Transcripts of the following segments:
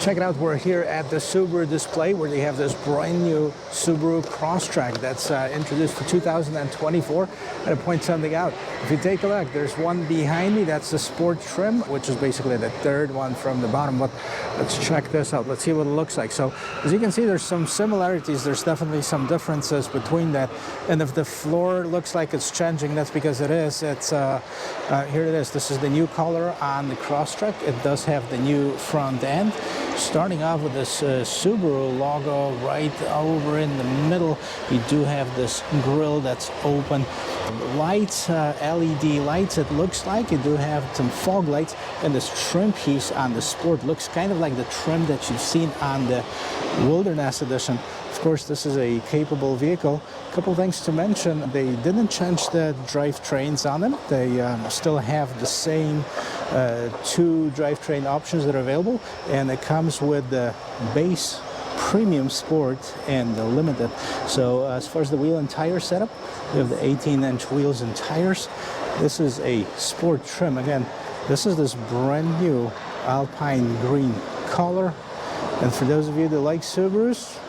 Check it out, we're here at the Subaru display where they have this brand new Subaru Crosstrek that's introduced for 2024. I'm going to point something out. If you take a look, there's one behind me, that's the sport trim, which is basically the third one from the bottom. But let's check this out, let's see what it looks like. So as you can see, there's some similarities, there's definitely some differences between that. And if the floor looks like it's changing, that's because it is. It's here it is. This is the new color on the Crosstrek. It does have the new front end. Starting off with this Subaru logo right over in the middle. You do have this grille that's open. Lights, LED lights, it looks like. You do have some fog lights, and this trim piece on the Sport looks kind of like the trim that you've seen on the Wilderness Edition. Of course, this is a capable vehicle. A couple things to mention: they didn't change the drivetrains on them. They still have the same two drivetrain options that are available, and it comes with the base Premium Sport and the Limited. So as far as the wheel and tire setup, we have the 18-inch wheels and tires. This is a Sport trim. Again, this is this brand new Alpine green color, and for those of you that like Subarus,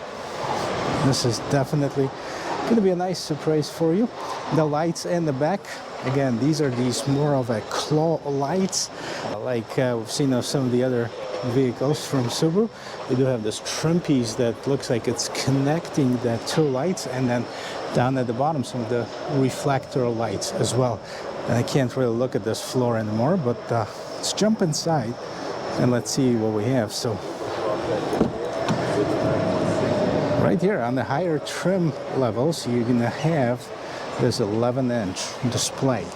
this is definitely going to be a nice surprise for you. The lights in the back, again, these are more of a claw lights, like we've seen of some of the other vehicles from Subaru. They do have this trim piece that looks like it's connecting the two lights, and then down at the bottom some of the reflector lights as well. And I can't really look at this floor anymore, but let's jump inside and let's see what we have. So right here on the higher trim levels, you're going to have this 11-inch display.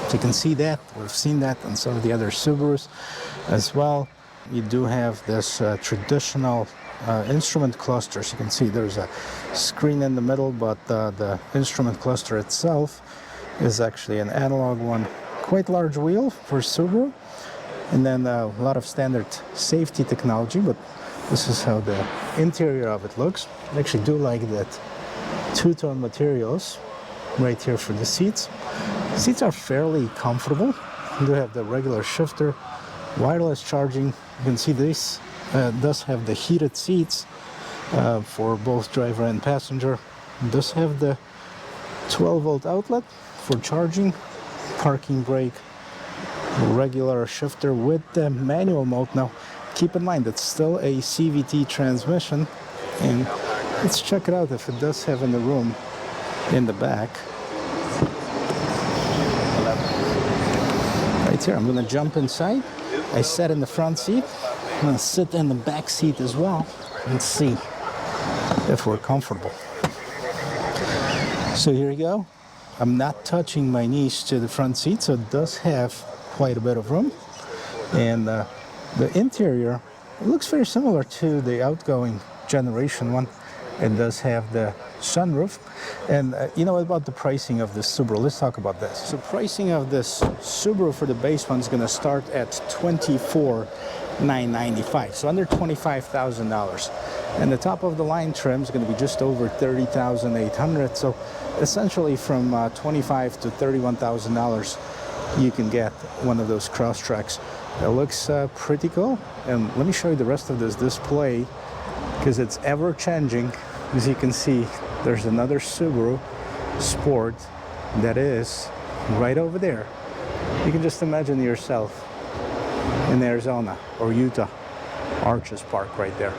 So you can see that. We've seen that on some of the other Subarus as well. You do have this traditional instrument cluster. So you can see there's a screen in the middle, but the instrument cluster itself is actually an analog one. Quite large wheel for Subaru, and then a lot of standard safety technology, but this is how the interior of it looks. I actually do like that two-tone materials right here for the seats. Seats are fairly comfortable. You do have the regular shifter, wireless charging. You can see this does have the heated seats for both driver and passenger. It does have the 12-volt outlet for charging, parking brake, regular shifter with the manual mode. Now, keep in mind it's still a CVT transmission, and let's check it out if it does have in the room in the back. Right here, I'm going to jump inside. I sat in the front seat. I'm going to sit in the back seat as well and see if we're comfortable. So here we go. I'm not touching my knees to the front seat, so it does have quite a bit of room. And the interior, it looks very similar to the outgoing generation one. It does have the sunroof. And you know about the pricing of this Subaru? Let's talk about this. So pricing of this Subaru for the base one is going to start at $24,995, so under $25,000. And the top of the line trim is going to be just over $30,800. So essentially from $25,000 to $31,000, you can get one of those Crosstreks. It looks pretty cool. And let me show you the rest of this display, because it's ever changing. As you can see, there's another Subaru Sport that is right over there. You can just imagine yourself in Arizona or Utah, Arches Park right there.